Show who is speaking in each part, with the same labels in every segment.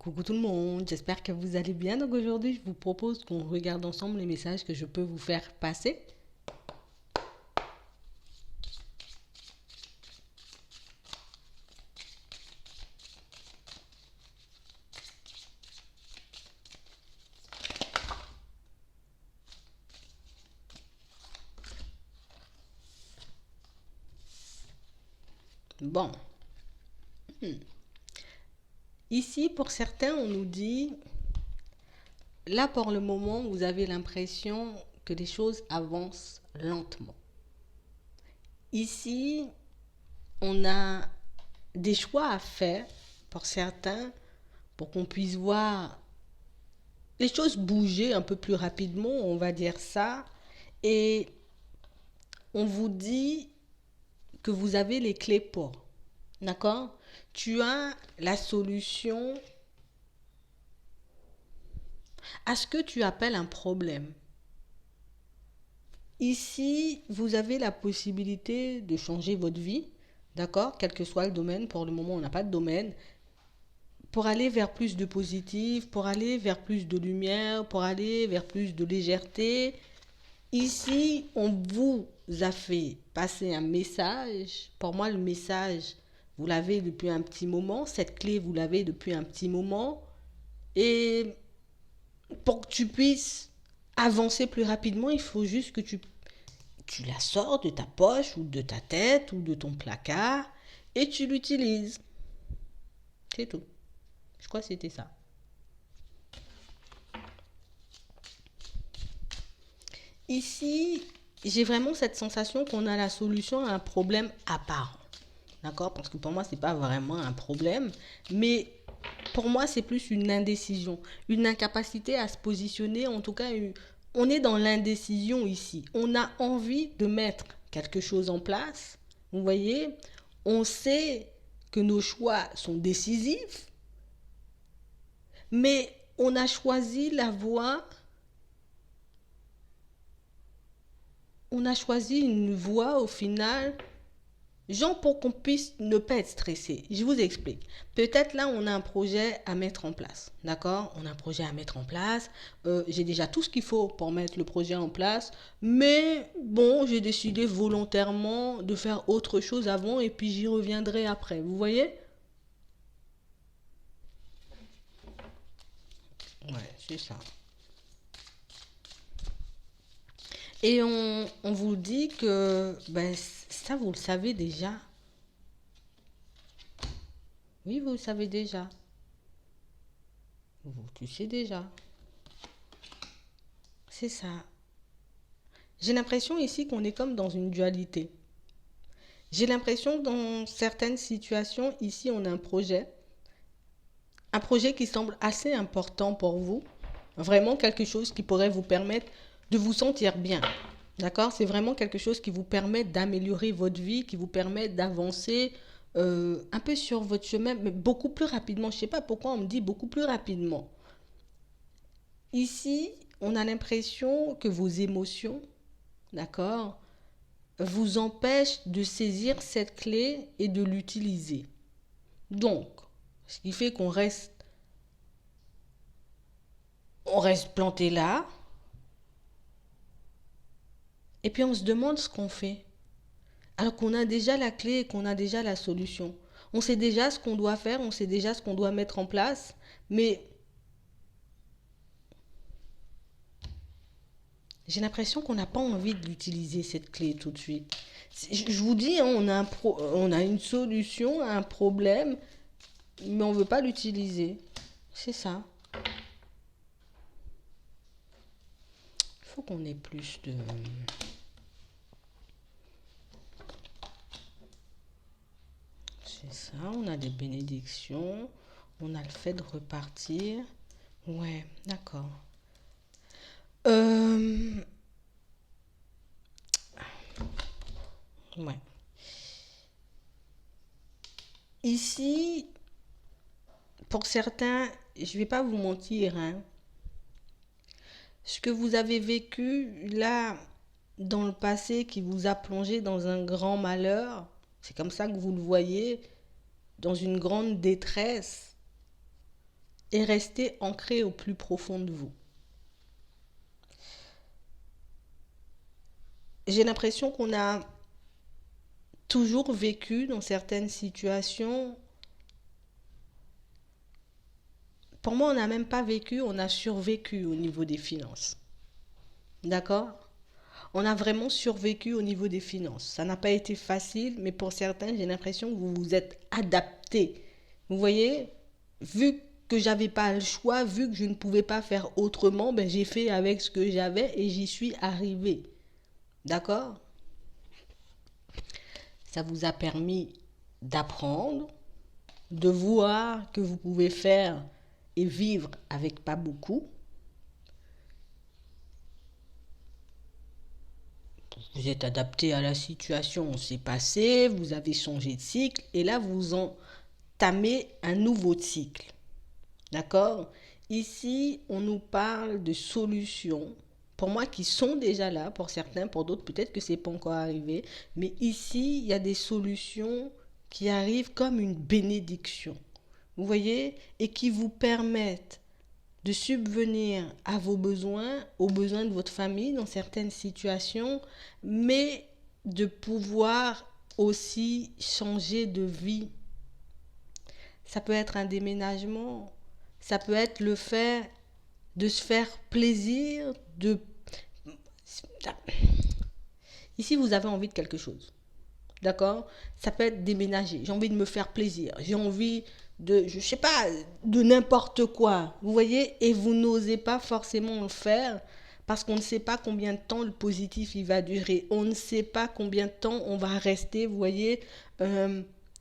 Speaker 1: Coucou tout le monde, j'espère que vous allez bien. Donc aujourd'hui, je vous propose qu'on regarde ensemble les messages que je peux vous faire passer. Bon, ici pour certains, on nous dit, là pour le moment, vous avez l'impression que les choses avancent lentement. Ici, on a des choix à faire pour certains pour qu'on puisse voir les choses bouger un peu plus rapidement, on va dire ça. Et on vous dit que vous avez les clés pour. D'accord? Tu as la solution à ce que tu appelles un problème. Ici, vous avez la possibilité de changer votre vie, d'accord? Quel que soit le domaine, pour le moment, on n'a pas de domaine, pour aller vers plus de positif, pour aller vers plus de lumière, pour aller vers plus de légèreté. Ici, on vous a fait passer un message. Pour moi, le message, vous l'avez depuis un petit moment. Cette clé, vous l'avez depuis un petit moment. Et pour que tu puisses avancer plus rapidement, il faut juste que tu la sors de ta poche ou de ta tête ou de ton placard et tu l'utilises. C'est tout. Je crois que c'était ça. Ici, j'ai vraiment cette sensation qu'on a la solution à un problème apparent. D'accord? Parce que pour moi, ce n'est pas vraiment un problème. Mais pour moi, c'est plus une indécision. Une incapacité à se positionner. En tout cas, on est dans l'indécision ici. On a envie de mettre quelque chose en place. Vous voyez? On sait que nos choix sont décisifs. Mais on a choisi la voie. On a choisi une voie au final, genre pour qu'on puisse ne pas être stressé. Je vous explique. Peut-être là, on a un projet à mettre en place. D'accord? On a un projet à mettre en place. J'ai déjà tout ce qu'il faut pour mettre le projet en place. Mais bon, j'ai décidé volontairement de faire autre chose avant et puis j'y reviendrai après. Vous voyez? Ouais, c'est ça. Et on vous dit que ben, ça, vous le savez déjà. Oui, vous le savez déjà. Tu sais déjà. C'est ça. J'ai l'impression ici qu'on est comme dans une dualité. J'ai l'impression que dans certaines situations, ici, on a un projet qui semble assez important pour vous, vraiment quelque chose qui pourrait vous permettre de vous sentir bien. D'accord? C'est vraiment quelque chose qui vous permet d'améliorer votre vie, qui vous permet d'avancer un peu sur votre chemin, mais beaucoup plus rapidement. Je ne sais pas pourquoi on me dit beaucoup plus rapidement. Ici, on a l'impression que vos émotions, d'accord, vous empêchent de saisir cette clé et de l'utiliser. Donc, ce qui fait on reste planté là, et puis on se demande ce qu'on fait. Alors qu'on a déjà la clé et qu'on a déjà la solution. On sait déjà ce qu'on doit faire, on sait déjà ce qu'on doit mettre en place, mais j'ai l'impression qu'on n'a pas envie d'utiliser cette clé tout de suite. Je vous dis, hein, on a une solution à un problème, mais on ne veut pas l'utiliser. C'est ça. Il faut qu'on ait plus de... C'est ça, on a des bénédictions, on a le fait de repartir. Ouais, d'accord. Euh, ouais. Ici, pour certains, je ne vais pas vous mentir, hein, ce que vous avez vécu là dans le passé qui vous a plongé dans un grand malheur, c'est comme ça que vous le voyez, dans une grande détresse. est resté ancré au plus profond de vous. J'ai l'impression qu'on a toujours vécu dans certaines situations. Pour moi, on n'a même pas vécu, on a survécu au niveau des finances. D'accord? On a vraiment survécu au niveau des finances. Ça n'a pas été facile, mais pour certains, j'ai l'impression que vous vous êtes adaptés. Vous voyez, vu que j'avais pas le choix, vu que je ne pouvais pas faire autrement, ben j'ai fait avec ce que j'avais et j'y suis arrivé. D'accord? Ça vous a permis d'apprendre, de voir que vous pouvez faire et vivre avec pas beaucoup. Vous êtes adapté à la situation, c'est passé, vous avez changé de cycle et là vous entamez un nouveau cycle. D'accord? Ici, on nous parle de solutions, pour moi qui sont déjà là, pour certains, pour d'autres peut-être que c'est pas encore arrivé, mais ici, il y a des solutions qui arrivent comme une bénédiction. Vous voyez? Et qui vous permettent de subvenir à vos besoins, aux besoins de votre famille dans certaines situations, mais de pouvoir aussi changer de vie. Ça peut être un déménagement, ça peut être le fait de se faire plaisir, de... Ici, vous avez envie de quelque chose. D'accord? Ça peut être déménager. J'ai envie de me faire plaisir. J'ai envie de, je sais pas, de n'importe quoi. Vous voyez? Et vous n'osez pas forcément le faire parce qu'on ne sait pas combien de temps le positif il va durer. On ne sait pas combien de temps on va rester, vous voyez,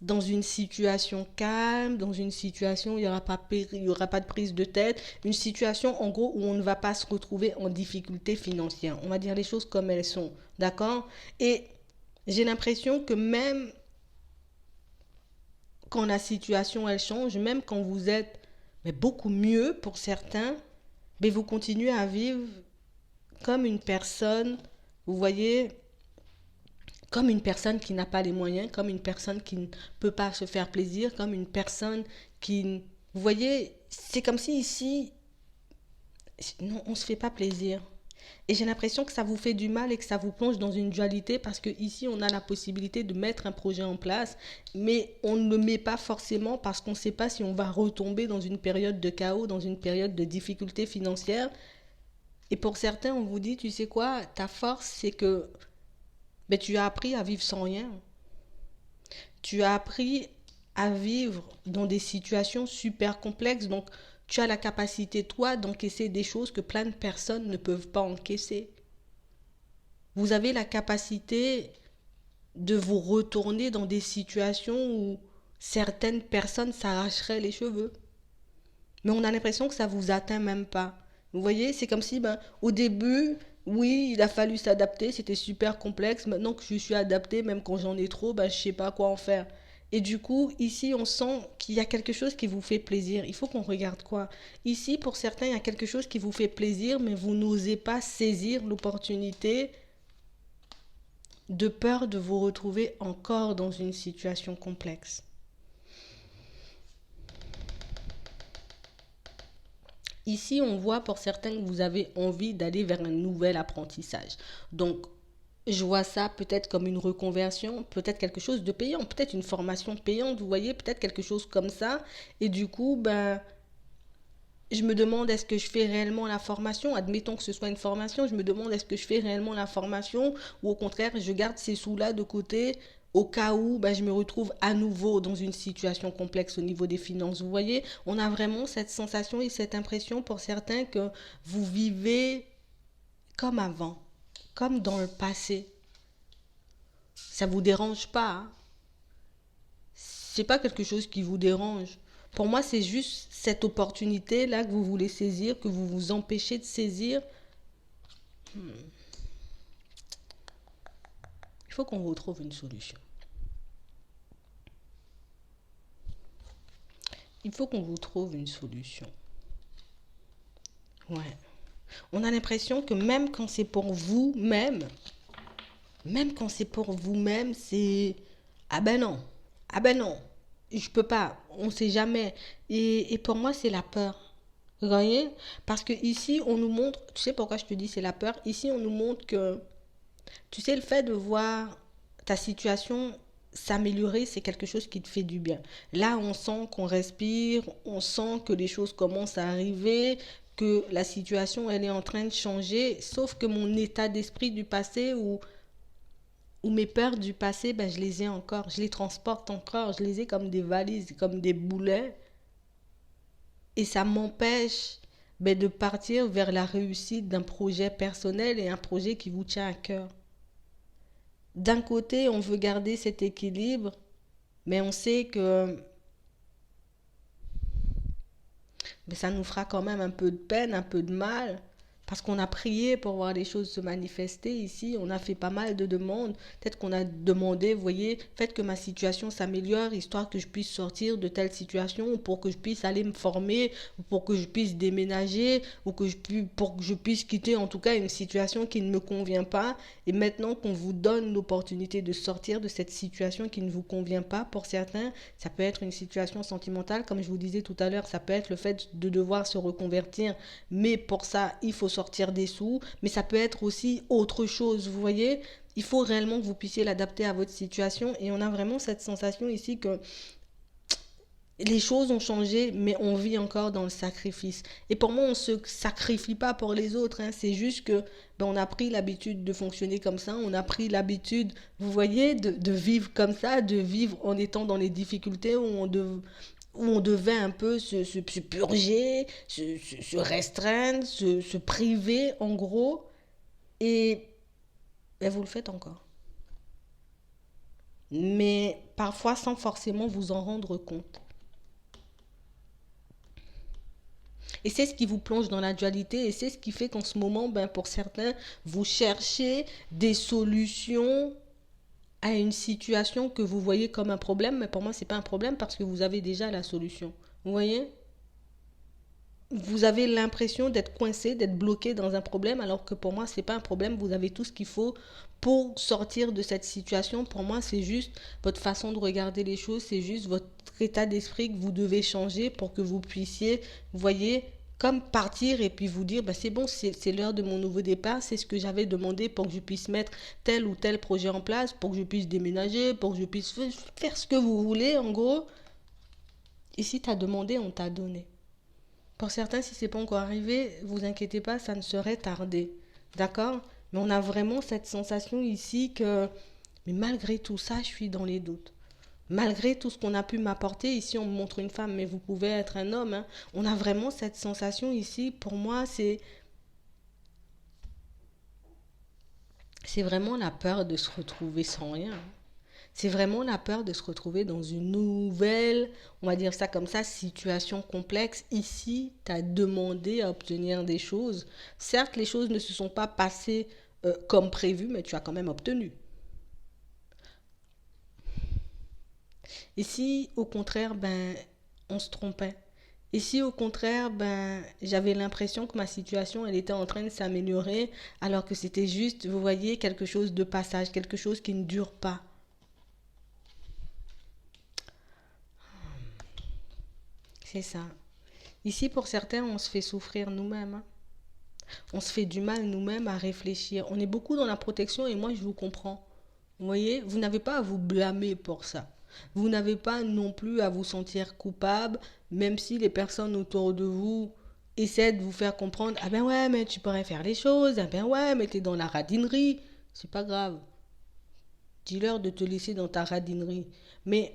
Speaker 1: dans une situation calme, dans une situation où il y aura pas de prise de tête, une situation en gros où on ne va pas se retrouver en difficulté financière. On va dire les choses comme elles sont. D'accord? Et j'ai l'impression que même quand la situation elle change, même quand vous êtes mais beaucoup mieux pour certains, mais vous continuez à vivre comme une personne, vous voyez, comme une personne qui n'a pas les moyens, comme une personne qui ne peut pas se faire plaisir, comme une personne qui... Vous voyez, c'est comme si ici, non, on ne se fait pas plaisir. Et j'ai l'impression que ça vous fait du mal et que ça vous plonge dans une dualité parce que ici on a la possibilité de mettre un projet en place, mais on ne le met pas forcément parce qu'on ne sait pas si on va retomber dans une période de chaos, dans une période de difficulté financière. Et pour certains, on vous dit, tu sais quoi, ta force c'est que ben, tu as appris à vivre sans rien. Tu as appris à vivre dans des situations super complexes. Donc, tu as la capacité, toi, d'encaisser des choses que plein de personnes ne peuvent pas encaisser. Vous avez la capacité de vous retourner dans des situations où certaines personnes s'arracheraient les cheveux. Mais on a l'impression que ça vous atteint même pas. Vous voyez, c'est comme si, ben, au début, oui, il a fallu s'adapter, c'était super complexe. Maintenant que je suis adapté, même quand j'en ai trop, ben, je sais pas quoi en faire. Et du coup, ici, on sent qu'il y a quelque chose qui vous fait plaisir. Il faut qu'on regarde quoi. Ici, pour certains, il y a quelque chose qui vous fait plaisir, mais vous n'osez pas saisir l'opportunité de peur de vous retrouver encore dans une situation complexe. Ici, on voit pour certains que vous avez envie d'aller vers un nouvel apprentissage. Donc, je vois ça peut-être comme une reconversion, peut-être quelque chose de payant, peut-être une formation payante, vous voyez, peut-être quelque chose comme ça. Et du coup, ben, je me demande est-ce que je fais réellement la formation. Admettons que ce soit une formation, je me demande est-ce que je fais réellement la formation ou au contraire, je garde ces sous-là de côté au cas où ben, je me retrouve à nouveau dans une situation complexe au niveau des finances. Vous voyez, on a vraiment cette sensation et cette impression pour certains que vous vivez comme avant, comme dans le passé. Ça vous dérange pas, hein? C'est pas quelque chose qui vous dérange. Pour moi, c'est juste cette opportunité-là que vous voulez saisir, que vous vous empêchez de saisir. Il faut qu'on retrouve une solution. Il faut qu'on vous trouve une solution. Ouais. On a l'impression que même quand c'est pour vous-même, même quand c'est pour vous-même, c'est... Ah ben non. Ah ben non. Je peux pas, on sait jamais. Et pour moi, c'est la peur. Vous voyez? Parce que ici, on nous montre, tu sais pourquoi je te dis c'est la peur? Ici, on nous montre que, tu sais, le fait de voir ta situation s'améliorer, c'est quelque chose qui te fait du bien. Là, on sent qu'on respire, on sent que les choses commencent à arriver, que la situation, elle est en train de changer, sauf que mon état d'esprit du passé ou mes peurs du passé, ben, je les ai encore, je les transporte encore, je les ai comme des valises, comme des boulets, et ça m'empêche ben, de partir vers la réussite d'un projet personnel et un projet qui vous tient à cœur. D'un côté, on veut garder cet équilibre, mais on sait que ben, ça nous fera quand même un peu de peine, un peu de mal, parce qu'on a prié pour voir les choses se manifester ici, on a fait pas mal de demandes, peut-être qu'on a demandé, vous voyez, faites que ma situation s'améliore, histoire que je puisse sortir de telle situation, ou pour que je puisse aller me former, ou pour que je puisse déménager, ou pour que je puisse quitter en tout cas une situation qui ne me convient pas, et maintenant qu'on vous donne l'opportunité de sortir de cette situation qui ne vous convient pas, pour certains, ça peut être une situation sentimentale, comme je vous disais tout à l'heure, ça peut être le fait de devoir se reconvertir, mais pour ça, il faut sortir des sous, mais ça peut être aussi autre chose, vous voyez. Il faut réellement que vous puissiez l'adapter à votre situation et on a vraiment cette sensation ici que les choses ont changé, mais on vit encore dans le sacrifice. Et pour moi, on ne se sacrifie pas pour les autres, hein. C'est juste que ben, on a pris l'habitude de fonctionner comme ça, on a pris l'habitude, vous voyez, de vivre comme ça, de vivre en étant dans les difficultés où on devait un peu se purger, se restreindre, se priver en gros. Et ben, vous le faites encore. Mais parfois sans forcément vous en rendre compte. Et c'est ce qui vous plonge dans la dualité et c'est ce qui fait qu'en ce moment, ben, pour certains, vous cherchez des solutions à une situation que vous voyez comme un problème, mais pour moi, ce n'est pas un problème parce que vous avez déjà la solution. Vous voyez? Vous avez l'impression d'être coincé, d'être bloqué dans un problème, alors que pour moi, ce n'est pas un problème. Vous avez tout ce qu'il faut pour sortir de cette situation. Pour moi, c'est juste votre façon de regarder les choses, c'est juste votre état d'esprit que vous devez changer pour que vous puissiez, vous voyez, comme partir et puis vous dire, bah, c'est bon, c'est l'heure de mon nouveau départ, c'est ce que j'avais demandé pour que je puisse mettre tel ou tel projet en place, pour que je puisse déménager, pour que je puisse faire ce que vous voulez, en gros. Ici, tu as demandé, on t'a donné. Pour certains, si c'est pas encore arrivé, vous inquiétez pas, ça ne serait tardé. D'accord? Mais on a vraiment cette sensation ici que, mais malgré tout ça, je suis dans les doutes. Malgré tout ce qu'on a pu m'apporter, ici on me montre une femme, mais vous pouvez être un homme, hein. On a vraiment cette sensation ici, pour moi, c'est vraiment la peur de se retrouver sans rien. C'est vraiment la peur de se retrouver dans une nouvelle, on va dire ça comme ça, situation complexe. Ici, tu as demandé à obtenir des choses. Certes, les choses ne se sont pas passées comme prévu, mais tu as quand même obtenu. Ici, au contraire, ben, on se trompait. Ici, au contraire, ben, j'avais l'impression que ma situation, elle était en train de s'améliorer, alors que c'était juste, vous voyez, quelque chose de passage, quelque chose qui ne dure pas. C'est ça. Ici, pour certains, on se fait souffrir nous-mêmes, hein. On se fait du mal nous-mêmes à réfléchir. On est beaucoup dans la protection et moi, je vous comprends. Vous voyez, vous n'avez pas à vous blâmer pour ça. Vous n'avez pas non plus à vous sentir coupable, même si les personnes autour de vous essaient de vous faire comprendre, ah ben ouais, mais tu pourrais faire les choses, ah ben ouais, mais t'es dans la radinerie. C'est pas grave. Dis-leur de te laisser dans ta radinerie. Mais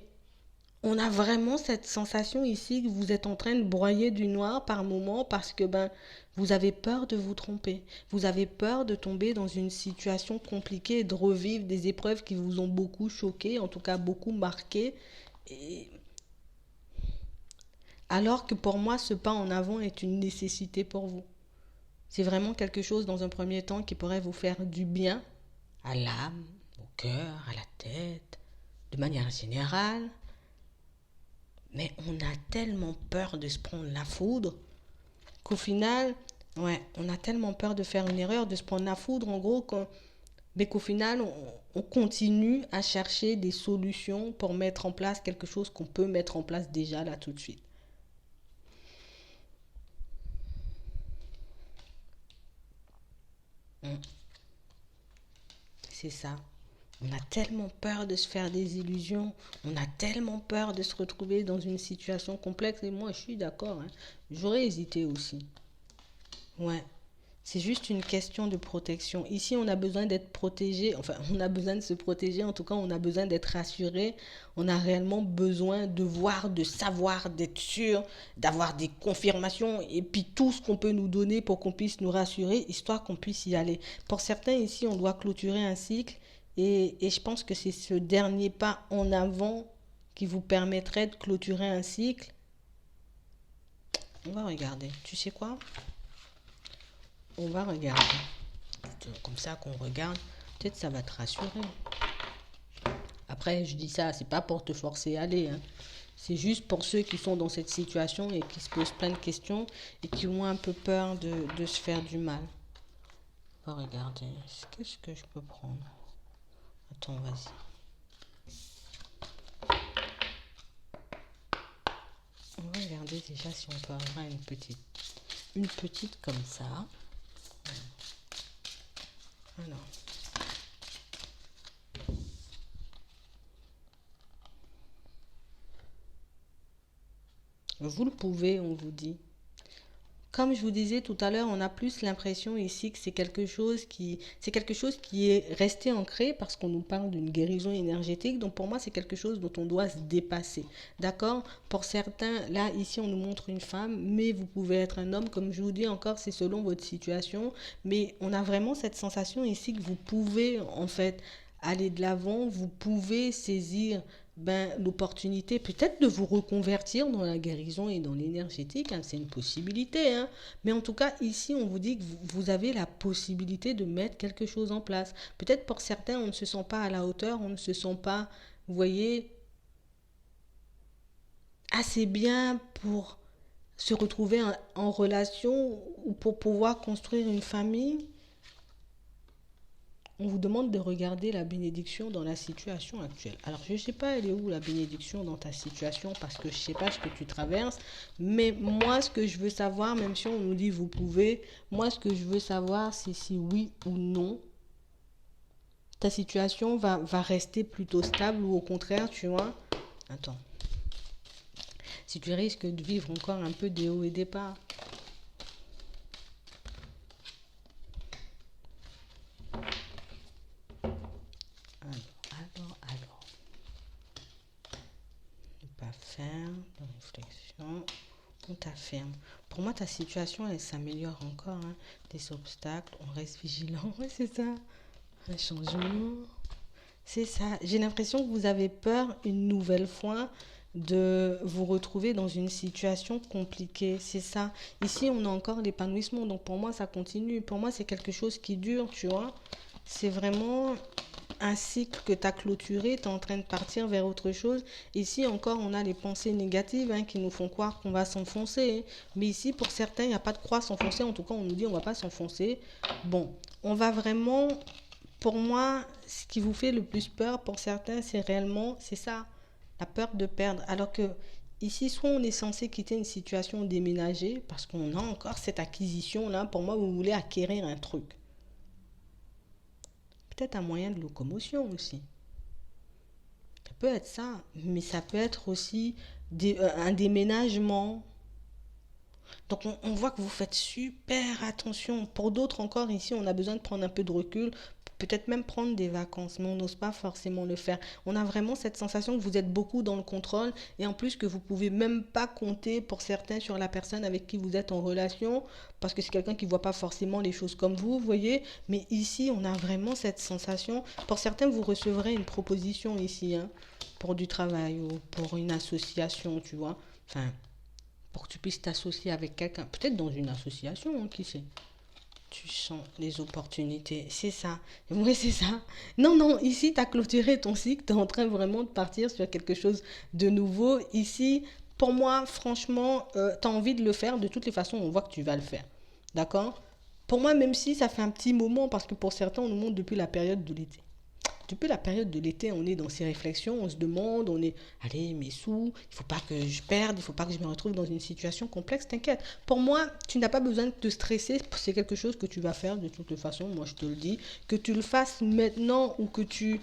Speaker 1: on a vraiment cette sensation ici que vous êtes en train de broyer du noir par moment parce que ben vous avez peur de vous tromper. Vous avez peur de tomber dans une situation compliquée et de revivre des épreuves qui vous ont beaucoup choqué, en tout cas beaucoup marqué. Et alors que pour moi, ce pas en avant est une nécessité pour vous. C'est vraiment quelque chose dans un premier temps qui pourrait vous faire du bien à l'âme, au cœur, à la tête, de manière générale. Mais on a tellement peur de se prendre la foudre qu'au final, ouais, on a tellement peur de faire une erreur, de se prendre la foudre, en gros, qu'on mais qu'au final, on continue à chercher des solutions pour mettre en place quelque chose qu'on peut mettre en place déjà là tout de suite. Mm. C'est ça. On a tellement peur de se faire des illusions, on a tellement peur de se retrouver dans une situation complexe. Et moi, je suis d'accord, hein. J'aurais hésité aussi. Ouais. C'est juste une question de protection. Ici, on a besoin d'être protégé. Enfin, on a besoin de se protéger. En tout cas, on a besoin d'être rassuré. On a réellement besoin de voir, de savoir, d'être sûr, d'avoir des confirmations et puis tout ce qu'on peut nous donner pour qu'on puisse nous rassurer, histoire qu'on puisse y aller. Pour certains, ici, on doit clôturer un cycle et je pense que c'est ce dernier pas en avant qui vous permettrait de clôturer un cycle. On va regarder. Tu sais quoi? On va regarder. Comme ça qu'on regarde, peut-être ça va te rassurer. Après, je dis ça, c'est pas pour te forcer à aller, hein. C'est juste pour ceux qui sont dans cette situation et qui se posent plein de questions et qui ont un peu peur de se faire du mal. On va regarder. Qu'est-ce que je peux prendre? Attends, vas-y. On va regarder déjà si on peut avoir une petite. Une petite comme ça. Alors. Vous le pouvez, on vous dit. Comme je vous disais tout à l'heure, on a plus l'impression ici que c'est quelque chose qui est resté ancré parce qu'on nous parle d'une guérison énergétique. Donc pour moi, c'est quelque chose dont on doit se dépasser. D'accord? Pour certains, là, ici, on nous montre une femme, mais vous pouvez être un homme. Comme je vous dis encore, c'est selon votre situation. Mais on a vraiment cette sensation ici que vous pouvez, en fait, aller de l'avant. Vous pouvez saisir l'opportunité peut-être de vous reconvertir dans la guérison et dans l'énergétique, hein, c'est une possibilité, hein. Mais en tout cas, ici, on vous dit que vous avez la possibilité de mettre quelque chose en place. Peut-être pour certains, on ne se sent pas à la hauteur, on ne se sent pas, vous voyez, assez bien pour se retrouver en relation ou pour pouvoir construire une famille. On vous demande de regarder la bénédiction dans la situation actuelle. Alors, je ne sais pas, elle est où la bénédiction dans ta situation parce que je ne sais pas ce que tu traverses. Mais moi, ce que je veux savoir, même si on nous dit vous pouvez, moi, ce que je veux savoir, c'est si oui ou non, ta situation va rester plutôt stable ou au contraire, tu vois. Attends. Si tu risques de vivre encore un peu des hauts et des bas. Alors. Ne pas faire de réflexion. On t'affirme. Pour moi, ta situation, elle s'améliore encore, hein. Des obstacles, on reste vigilant. Ouais, c'est ça. Un changement. C'est ça. J'ai l'impression que vous avez peur une nouvelle fois de vous retrouver dans une situation compliquée. C'est ça. Ici, on a encore l'épanouissement. Donc, pour moi, ça continue. Pour moi, c'est quelque chose qui dure, tu vois. C'est vraiment un cycle que tu as clôturé, tu es en train de partir vers autre chose. Ici encore, on a les pensées négatives, hein, qui nous font croire qu'on va s'enfoncer, hein. Mais ici, pour certains, il n'y a pas de croix s'enfoncer. En tout cas, on nous dit on ne va pas s'enfoncer. Bon, on va vraiment... Pour moi, ce qui vous fait le plus peur, pour certains, c'est ça, la peur de perdre. Alors que ici, soit on est censé quitter une situation déménagée, parce qu'on a encore cette acquisition-là. Pour moi, vous voulez acquérir un truc. Peut-être un moyen de locomotion aussi. Ça peut être ça, mais ça peut être aussi un déménagement. Donc on voit que vous faites super attention. Pour d'autres encore, ici, on a besoin de prendre un peu de recul, peut-être même prendre des vacances, mais on n'ose pas forcément le faire. On a vraiment cette sensation que vous êtes beaucoup dans le contrôle et en plus que vous pouvez même pas compter pour certains sur la personne avec qui vous êtes en relation parce que c'est quelqu'un qui voit pas forcément les choses comme vous voyez. Mais ici, on a vraiment cette sensation. Pour certains, vous recevrez une proposition ici, hein, pour du travail ou pour une association, tu vois. Enfin, pour que tu puisses t'associer avec quelqu'un, peut-être dans une association, hein, qui sait. Tu sens les opportunités, c'est ça. Oui, c'est ça. Non, non, ici, tu as clôturé ton cycle, tu es en train vraiment de partir sur quelque chose de nouveau. Ici, pour moi, franchement, tu as envie de le faire. De toutes les façons, on voit que tu vas le faire. D'accord? Pour moi, même si ça fait un petit moment, parce que pour certains, on nous montre depuis la période de l'été. Depuis la période de l'été, on est dans ces réflexions, on se demande, on est, allez, mes sous, il ne faut pas que je perde, il ne faut pas que je me retrouve dans une situation complexe, t'inquiète. Pour moi, tu n'as pas besoin de te stresser, c'est quelque chose que tu vas faire de toute façon, moi je te le dis, que tu le fasses maintenant ou que tu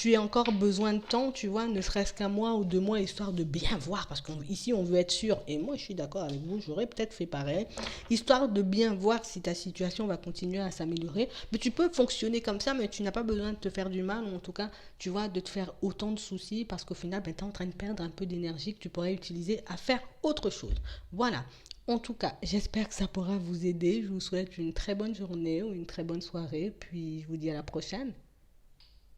Speaker 1: aies encore besoin de temps, tu vois, ne serait-ce qu'un mois ou 2 mois, histoire de bien voir, parce qu'ici on veut être sûr, et moi je suis d'accord avec vous, j'aurais peut-être fait pareil, histoire de bien voir si ta situation va continuer à s'améliorer. Mais tu peux fonctionner comme ça, mais tu n'as pas besoin de te faire du mal, ou en tout cas, tu vois, de te faire autant de soucis, parce qu'au final, ben, tu es en train de perdre un peu d'énergie que tu pourrais utiliser à faire autre chose. Voilà. En tout cas, j'espère que ça pourra vous aider. Je vous souhaite une très bonne journée ou une très bonne soirée, puis je vous dis à la prochaine.